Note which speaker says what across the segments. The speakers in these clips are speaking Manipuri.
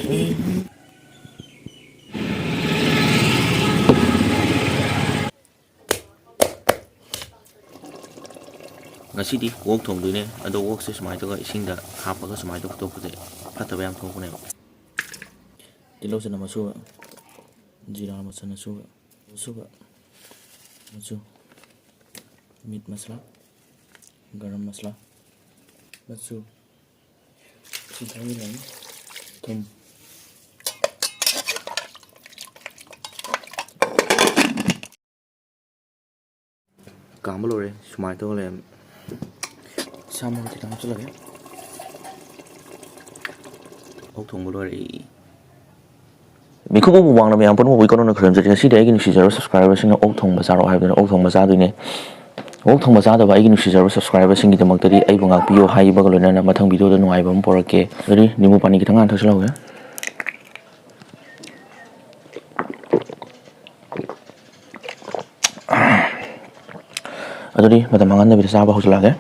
Speaker 1: Ngасidi wok thongdoine ado wok se sumai to isingda hapaga sumai to tokse fataba yam thokune tilo se namasu jira masana suga machu meat masala garam masala machu sithai thum कामलोरे सुमाय तो ले सामो खितां चलगे ok thong bolore mikho bu wang na me ampon mo ikono na khram jari si dai gi nusi zero subscriber sing ok thong baza ro haibna ok thong baza duine ok thong baza da ba gi nusi zero subscriber sing gi damak tari ai banga piyo hai ba galo na mathang video da nuai bam porake ri nimu pani gi thang an thaslo ga adori madam mangan na bi sa ba hosla ga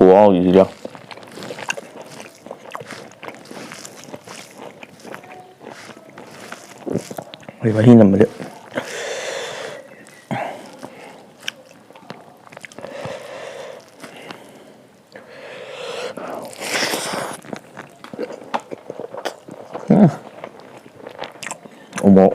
Speaker 1: wow gì đó vậy mà hin nằm đấy 어머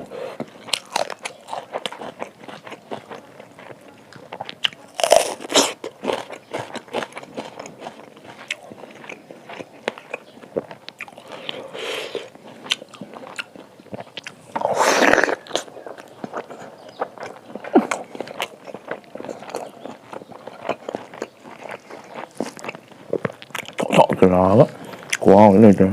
Speaker 1: cái đó wow cái này chứ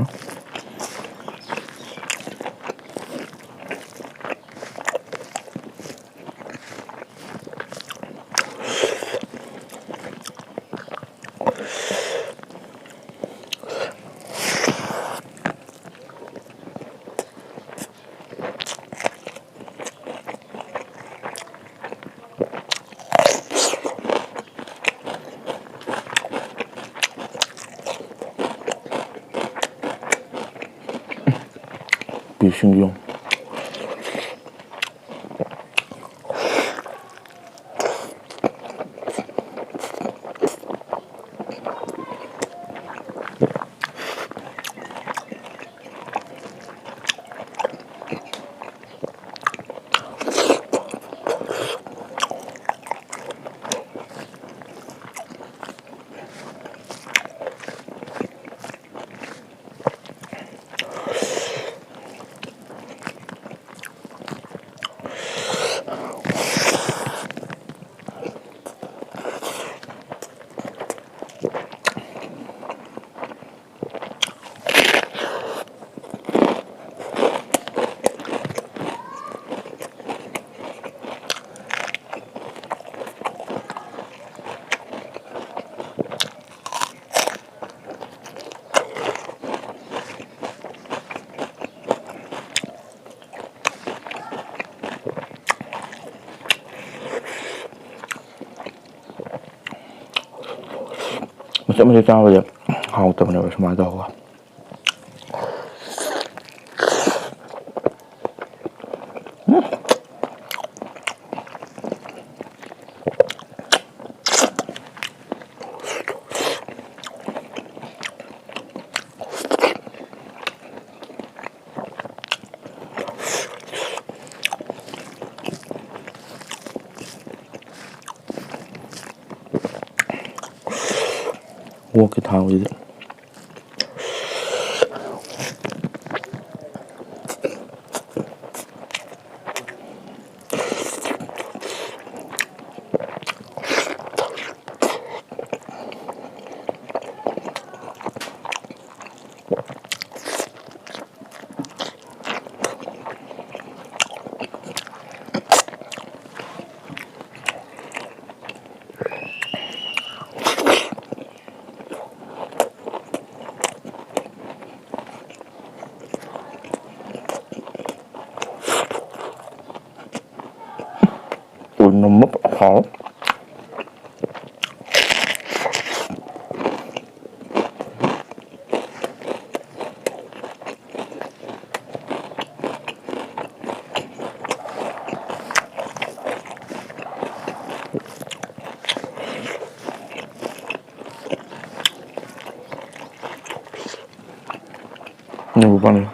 Speaker 1: 비신경 macam macam apa ya? Hau tak pernah semua tahu. Walk it how is it? 너무 hảo. Nunggu paling.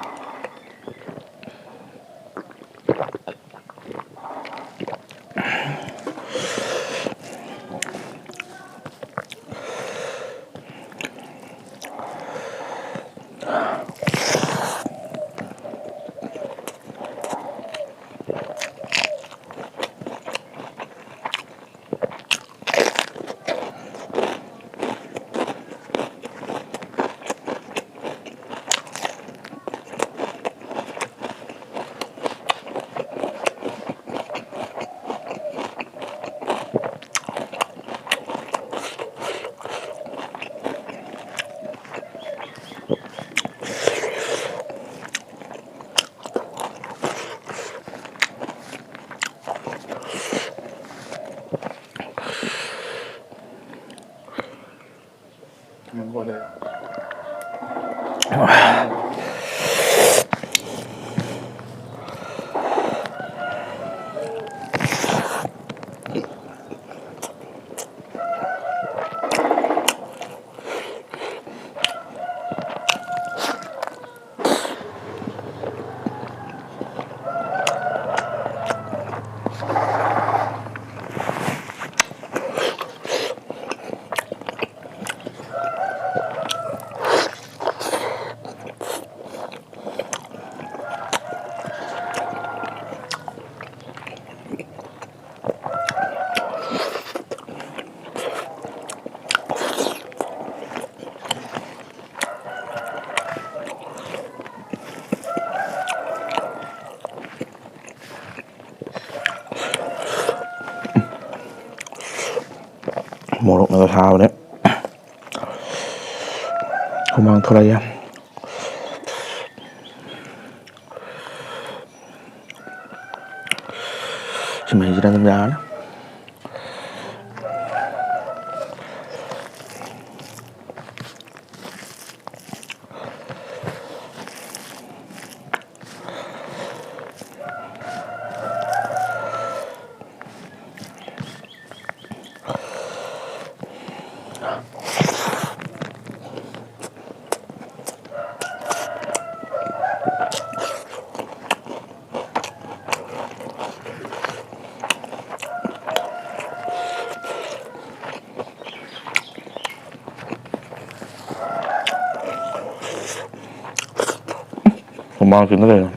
Speaker 1: 모록나가 사오네. 고마운 토라이야. 지금 해지라는 거 알아? 고마워 그래.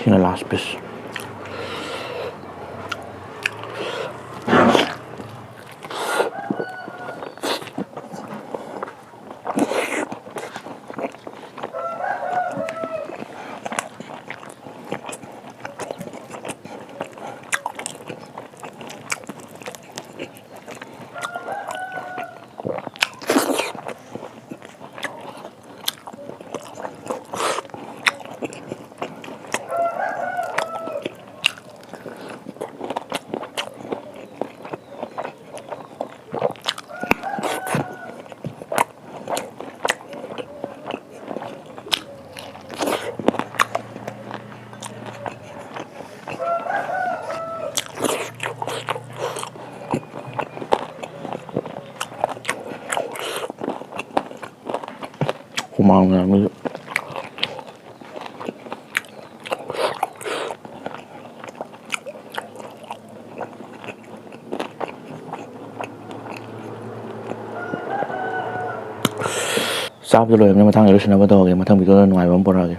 Speaker 1: In the last piece. มองนะมือทราบจะเลยมันมาทางเอรุชนาบดอกมาทางบิโตนหน่วยบอมปอร์อะไร